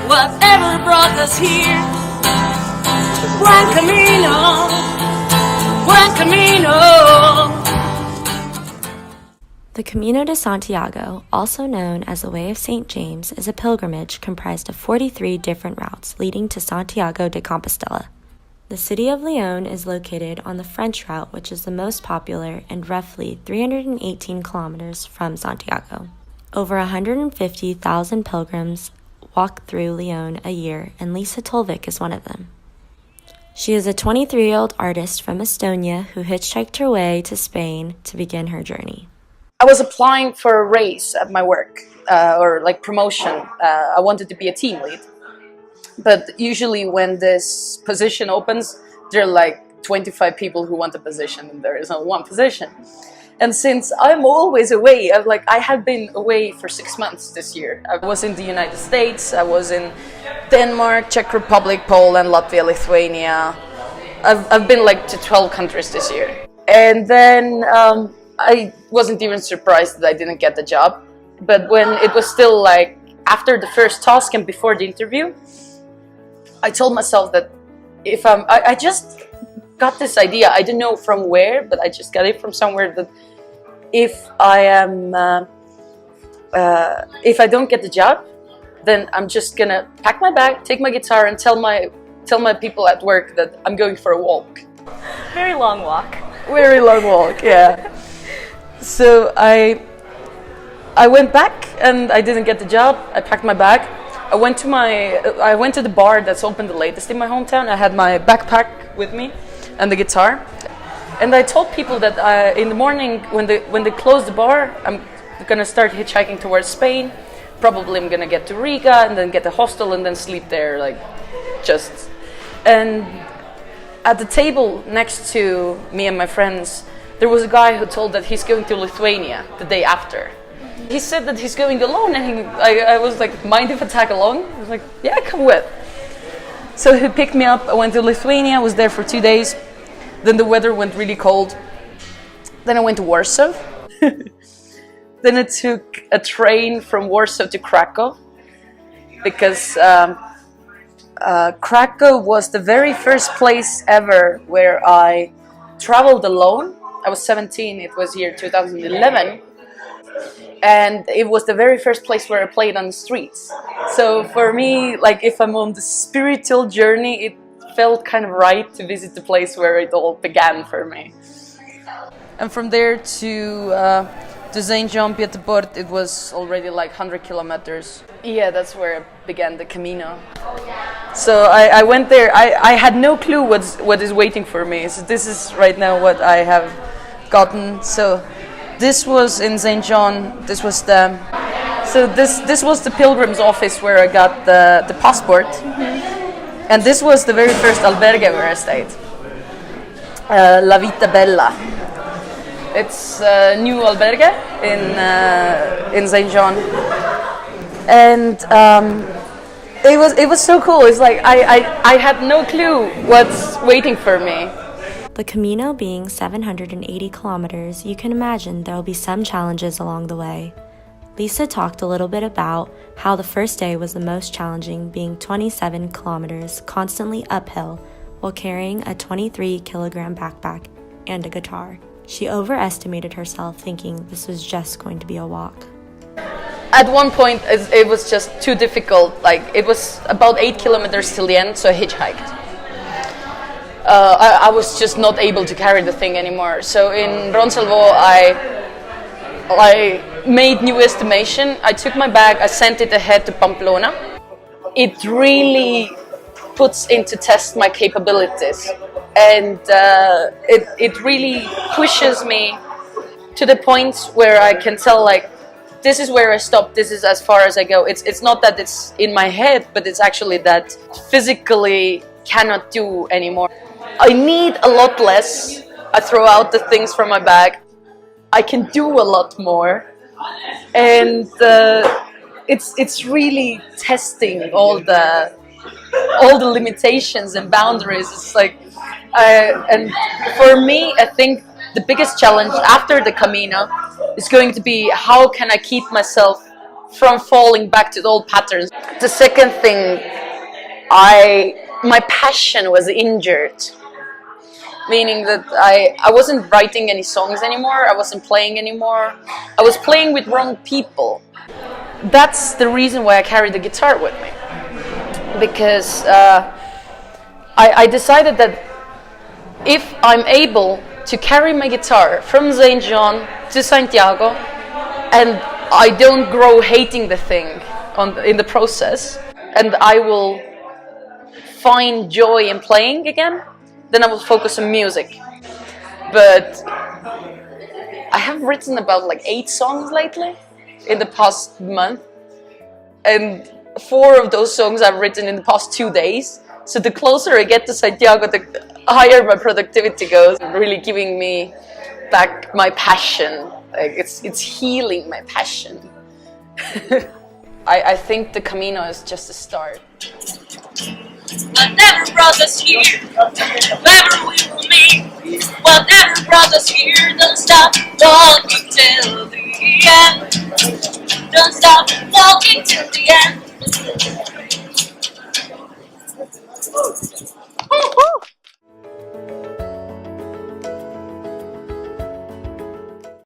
whatever brought us here. Buen Camino, Buen Camino. The Camino de Santiago, also known as the Way of St. James, is a pilgrimage comprised of 43 different routes leading to Santiago de Compostela. The city of Lyon is located on the French route, which is the most popular and roughly 318 kilometers from Santiago. Over 150,000 pilgrims walk through Lyon a year, and Liisa Tulvik is one of them. She is a 23-year-old artist from Estonia who hitchhiked her way to Spain to begin her journey. I was applying for a raise at my work, or like promotion. I wanted to be a team lead. But usually when this position opens, there are like 25 people who want the position and there is only one position. And since I'm always away, I had been away for 6 months this year. I was in the United States, I was in Denmark, Czech Republic, Poland, Latvia, Lithuania. I've been like to 12 countries this year. And then I wasn't even surprised that I didn't get the job. But when it was still like after the first task and before the interview, I told myself that if I just got this idea, I didn't know from where, but I just got it from somewhere, that if I don't get the job, then I'm just gonna pack my bag, take my guitar, and tell my people at work that I'm going for a walk. Very long walk. Very long walk, yeah. So I went back and I didn't get the job. I packed my bag. I went to the bar that's open the latest in my hometown. I had my backpack with me and the guitar. And I told people that in the morning when they close the bar, I'm gonna start hitchhiking towards Spain. Probably I'm gonna get to Riga and then get a hostel and then sleep there, And at the table next to me and my friends, there was a guy who told that he's going to Lithuania the day after. He said that he's going alone, and I was like, mind if I tag along? I was like, yeah, come with. So he picked me up, I went to Lithuania, I was there for 2 days. Then the weather went really cold. Then I went to Warsaw. Then I took a train from Warsaw to Krakow, because Krakow was the very first place ever where I traveled alone. I was 17, it was year 2011. And it was the very first place where I played on the streets. So for me, like if I'm on the spiritual journey, it felt kind of right to visit the place where it all began for me. And from there to St. Jean-Pied-de-Port, it was already like 100 kilometers. Yeah, that's where I began the Camino. So I went there. I had no clue what is waiting for me. So this is right now what I have gotten. So this was in St. John. This was this was the pilgrim's office where I got the passport. Mm-hmm. And this was the very first albergue where I stayed. La Vita Bella. It's a new albergue in St. John, and it was so cool. It's like I had no clue what's waiting for me. The Camino being 780 kilometers, you can imagine there will be some challenges along the way. Liisa talked a little bit about how the first day was the most challenging, being 27 kilometers constantly uphill while carrying a 23-kilogram backpack and a guitar. She overestimated herself, thinking this was just going to be a walk. At one point, it was just too difficult. Like, it was about 8 kilometers till the end, so I hitchhiked. I was just not able to carry the thing anymore. So in Ronsalvo, I made new estimation. I took my bag, I sent it ahead to Pamplona. It really puts into test my capabilities. And it really pushes me to the point where I can tell, like, this is where I stop, this is as far as I go. It's not that it's in my head, but it's actually that physically cannot do anymore. I need a lot less. I throw out the things from my bag. I can do a lot more. And it's really testing all the limitations and boundaries. It's like, and for me, I think the biggest challenge after the Camino is going to be, how can I keep myself from falling back to the old patterns. The second thing, my passion was injured, meaning that I wasn't writing any songs anymore, I wasn't playing anymore, I was playing with wrong people. That's the reason why I carried the guitar with me, because I decided that if I'm able to carry my guitar from St. John to Santiago and I don't grow hating the thing in the process, and I will find joy in playing again, then I will focus on music. But I have written about like 8 songs lately in the past month, and 4 of those songs I've written in the past 2 days. So the closer I get to Santiago, the higher my productivity goes, really giving me back my passion. Like it's healing my passion. I think the Camino is just a start. Whatever brought us here, wherever we will meet, whatever brought us here, don't stop walking till the end. Don't stop walking till the end.